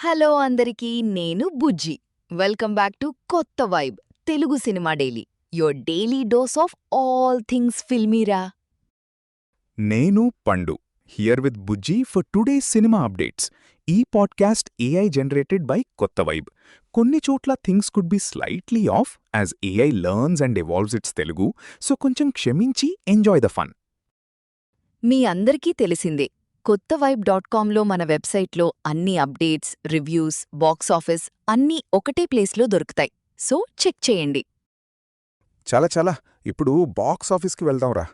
Hello అందరికీ నేను Bujji. Welcome back to కొత్త vibe Telugu cinema daily, your daily dose of all things ఫిల్మీరా. నేను Pandu here with Bujji for today's cinema updates. ఈ podcast AI generated by కొత్త vibe. కొన్ని చోట్ల things could be slightly off as AI learns and evolves it's Telugu, so కొంచెం క్షమించి enjoy the fun. మీ అందరికీ తెలిసిందే, కొత్తవైబ్.కామ్లో మన వెబ్సైట్లో అన్ని అప్డేట్స్, రివ్యూస్, బాక్స్ ఆఫీస్ అన్నీ ఒకటే ప్లేస్లో దొరుకుతాయి. సో చెక్ చేయండి. చాలా ఇప్పుడు బాక్స్ ఆఫీస్కి వెళ్దాంరా.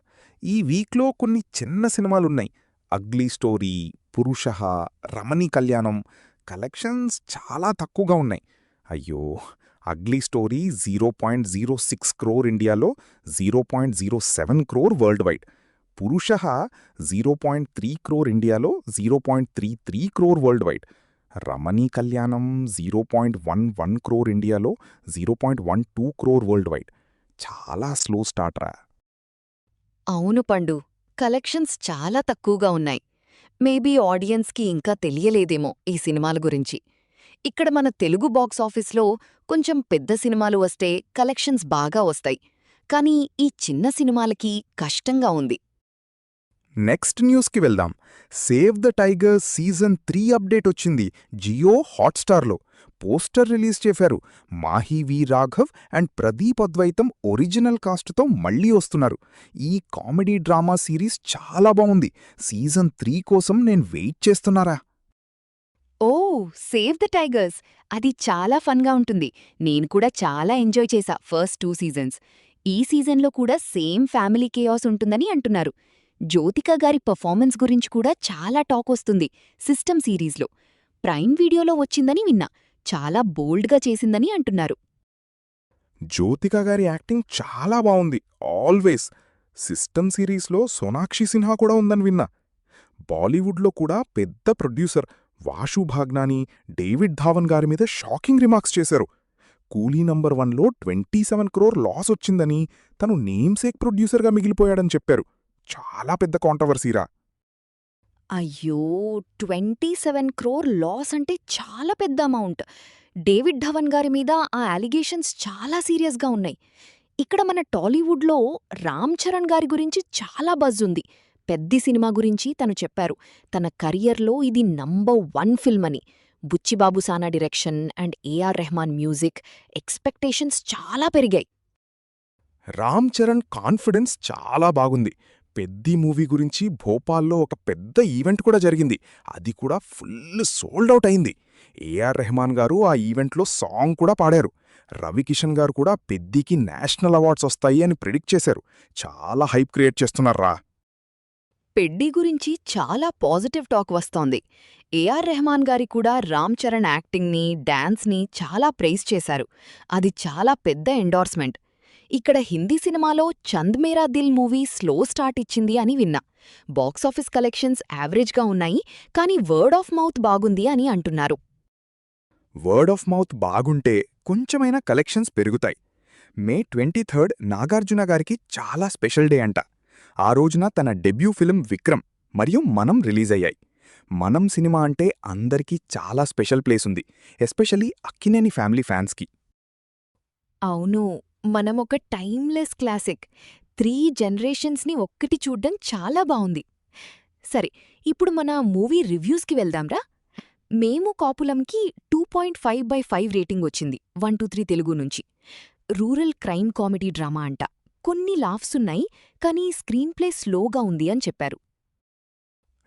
ఈ వీక్లో కొన్ని చిన్న సినిమాలున్నాయి. అగ్లీ స్టోరీ, పురుషః, రమణీ కళ్యాణం. కలెక్షన్స్ చాలా తక్కువగా ఉన్నాయి. అయ్యో, అగ్లీ స్టోరీ 0.06 క్రోర్ ఇండియాలో, 0.07 క్రోర్ వరల్డ్ వైడ్. పురుషః 0.3 క్రోర్ ఇండియాలో, 0.33 క్రోర్ వరల్డ్ వైడ్. రమణీ కళ్యాణం 0.11 క్రోర్ ఇండియాలో, 0.12 క్రోర్ వరల్డ్ వైడ్. చాలా స్లో స్టార్ట్ రా. అవును పండు, కలెక్షన్స్ చాలా తక్కువగా ఉన్నాయి. మేబీ ఆడియన్స్కి ఇంకా తెలియలేదేమో ఈ సినిమాల గురించి. ఇక్కడ మన తెలుగు బాక్స్ ఆఫీస్లో కొంచెం పెద్ద సినిమాలు వస్తే కలెక్షన్స్ బాగా వస్తాయి, కానీ ఈ చిన్న సినిమాలకి కష్టంగా ఉంది. నెక్స్ట్ న్యూస్కి వెళ్దాం. Save the tiger season 3 update వచ్చింది జియో హాట్స్టార్లో. పోస్టర్ రిలీజ్ చేశారు. మాహీ వి Raghav and Pradeep Advaitam original కాస్ట్తో మళ్లీ వస్తున్నారు. ఈ కామెడీ డ్రామా సిరీస్ చాలా బావుంది. సీజన్ 3 కోసం నేను వెయిట్ చేస్తున్నారా. ఓ, సేవ్ ద టైగర్స్, అది చాలా ఫన్గా ఉంటుంది. నేను కూడా చాలా ఎంజాయ్ చేశా ఫస్ట్ 2 సీజన్స్. ఈ సీజన్లో కూడా సేమ్ ఫ్యామిలీ కేయాస్ ఉంటుందని అంటున్నారు. జ్యోతిక గారి పర్ఫార్మెన్స్ గురించి కూడా చాలా టాక్ వస్తుంది సిస్టమ్ సిరీస్లో. ప్రైమ్ వీడియోలో వచ్చిందని విన్నా. చాలా బోల్డ్గా చేసిందని అంటున్నారు. జ్యోతిక గారి యాక్టింగ్ చాలా బావుంది ఆల్వేస్. సిస్టమ్ సిరీస్లో సోనాక్షి సిన్హా కూడా ఉందని విన్నా. బాలీవుడ్లో కూడా పెద్ద ప్రొడ్యూసర్ వాషు భాగ్నాని, డేవిడ్ ధావన్ గారి మీద షాకింగ్ రిమార్క్స్ చేశారు. కూలీ నంబర్ 1లో 27 క్రోర్ లాస్ వచ్చిందని, తను నేమ్సేక్ ప్రొడ్యూసర్గా మిగిలిపోయాడని చెప్పారు. చాలా పెద్ద కాంట్రవర్సీరా. అయ్యో, 27 క్రోర్ లాస్ అంటే చాలా పెద్ద అమౌంట్. డేవిడ్ ధవన్ గారి మీద ఆ అలిగేషన్స్ చాలా సీరియస్గా ఉన్నాయి. ఇక్కడ మన టాలీవుడ్లో రామ్ చరణ్ గారి గురించి చాలా బజ్ ఉంది. పెద్ద సినిమా గురించి తను చెప్పారు. తన కెరియర్లో ఇది నంబర్ 1 ఫిల్మ్ అని. Buchibabu Sana direction and AR Rahman music, expectations చాలా పెరిగాయి. రామ్ చరణ్ కాన్ఫిడెన్స్ చాలా బాగుంది. పెద్ది మూవీ గురించి భోపాల్లో ఒక పెద్ద ఈవెంట్ కూడా జరిగింది. అది కూడా ఫుల్ సోల్డ్ అవుట్ అయింది. ఏఆర్ రెహమాన్ గారు ఆ ఈవెంట్లో సాంగ్ కూడా పాడారు. రవికిషన్ గారు కూడా పెద్దికి నేషనల్ అవార్డ్స్ వస్తాయి అని ప్రిడిక్ట్ చేశారు. చాలా హైప్ క్రియేట్ చేస్తున్నారా. పెడ్డి గురించి చాలా పాజిటివ్ టాక్ వస్తోంది. ఏఆర్ రెహమాన్ గారి కూడా రామ్ చరణ్ యాక్టింగ్ని, డాన్స్ని చాలా ప్రైజ్ చేశారు. అది చాలా పెద్ద ఎండార్స్మెంట్. ఇక్కడ హిందీ సినిమాలో చంద్ మేరా దిల్ మూవీ స్లో స్టార్ట్ ఇచ్చింది అని విన్నా. బాక్సాఫీస్ కలెక్షన్స్ యావరేజ్గా ఉన్నాయి, కానీ వర్డ్ ఆఫ్ మౌత్ బాగుంది అని అంటున్నారు. వర్డ్ ఆఫ్ మౌత్ బాగుంటే కొంచెమైనా కలెక్షన్స్ పెరుగుతాయి. మే 23 నాగార్జున గారికి చాలా స్పెషల్ డే అంట. ఆ రోజున తన డెబ్యూ ఫిల్మ్ విక్రమ్ మరియు మనం రిలీజ్ అయ్యాయి. మనం సినిమా అంటే అందరికీ చాలా స్పెషల్ ప్లేస్ ఉంది, ఎస్పెషలీ అక్కినేని ఫ్యామిలీ ఫ్యాన్స్కి. అవును, మనమొక టైమ్లెస్ క్లాసిక్. 3 జనరేషన్స్ని ఒక్కటి చూడ్డం చాలా బావుంది. సరే, ఇప్పుడు మన మూవీ రివ్యూస్కి వెళ్దాంరా. మేము కాపులంకి 2.5/5 రేటింగ్ వచ్చింది 123 తెలుగు నుంచి. రూరల్ క్రైమ్ కామెడీ డ్రామా అంట. కొన్ని లాఫ్సున్నాయి, కానీ స్క్రీన్ ప్లే స్లోగా ఉంది అని చెప్పారు.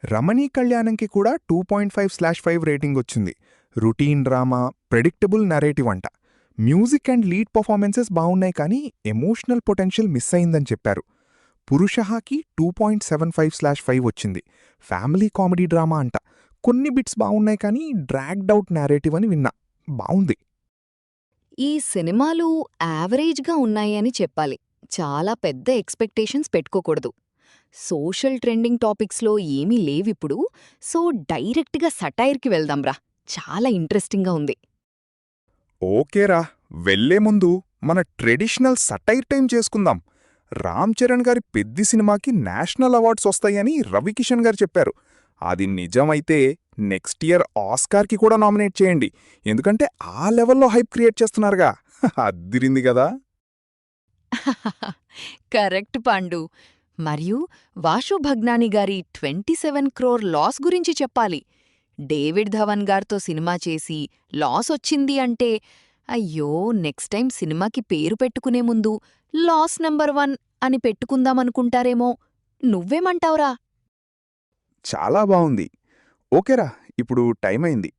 రమణీ కళ్యాణంకి కూడా 2.5/5 రేటింగ్ వచ్చింది. రొటీన్ డ్రామా, ప్రెడిక్టబుల్ నరేటివ్ అంట. మ్యూజిక్ అండ్ లీడ్ పర్ఫార్మెన్సెస్ బావున్నాయి, కానీ ఎమోషనల్ పొటెన్షియల్ మిస్ అయిందని చెప్పారు. పురుషహాకి 2.75/5 వచ్చింది. ఫ్యామిలీ కామెడీ డ్రామా అంట. కొన్ని బిట్స్ బావున్నాయి, కానీ డ్రాగ్డ్ అవుట్ నేరేటివ్ అని విన్నా. బావుంది. ఈ సినిమాలు యావరేజ్గా ఉన్నాయని చెప్పాలి. చాలా పెద్ద ఎక్స్పెక్టేషన్స్ పెట్టుకోకూడదు. సోషల్ ట్రెండింగ్ టాపిక్స్లో ఏమీ లేవిప్పుడు, సో డైరెక్ట్గా సటైర్కి వెళ్దాంరా. చాలా ఇంట్రెస్టింగ్గా ఉంది. ఓకేరా, వెళ్లే ముందు మన ట్రెడిషనల్ సటైర్ టైం చేసుకుందాం. రామ్ చరణ్ గారి పెద్ది సినిమాకి నేషనల్ అవార్డ్స్ వస్తాయని రవికిషన్ గారు చెప్పారు. అది నిజమైతే నెక్స్ట్ ఇయర్ ఆస్కార్కి కూడా నామినేట్ చేయండి, ఎందుకంటే ఆ లెవెల్లో హైప్ క్రియేట్ చేస్తున్నారుగా. అద్దిరింది కదా. కరెక్ట్ పండు. మరియు వాషు భగ్నాని గారి 27 క్రోర్ లాస్ గురించి చెప్పాలి. డేవిడ్ ధవన్ గారితో సినిమా చేసి లాస్ వచ్చింది అంటే అయ్యో నెక్స్ట్ టైం సినిమాకి పేరు పెట్టుకునే ముందు లాస్ నంబర్ 1 అని పెట్టుకుందామనుకుంటారేమో. నువ్వేమంటావురా? చాలా బావుంది. ఓకేరా, ఇప్పుడు టైం అయింది.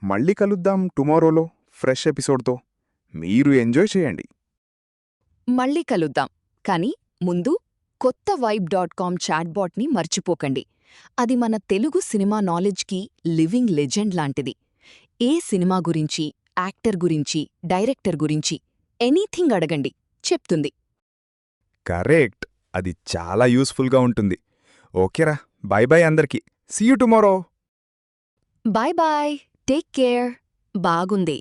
మళ్ళీ కలుద్దాం టుమారోలో ఫ్రెష్ ఎపిసోడ్తో. మీరు ఎంజాయ్ చేయండి. మళ్ళీ కలుద్దాం. కానీ ముందు కొత్త వైబ్.com చాట్బాట్ని మర్చిపోకండి. అది మన తెలుగు సినిమా నాలెడ్జ్కి లివింగ్ లెజెండ్ లాంటిది. ఏ సినిమా గురించి, యాక్టర్ గురించి, డైరెక్టర్ గురించి ఎనీథింగ్ అడగండి, చెప్తుంది. కరెక్ట్, అది చాలా యూస్ఫుల్గా ఉంటుంది. ఓకేరా, బై బై అందరికీ. See you tomorrow. Bye bye, take care. బాగుంది.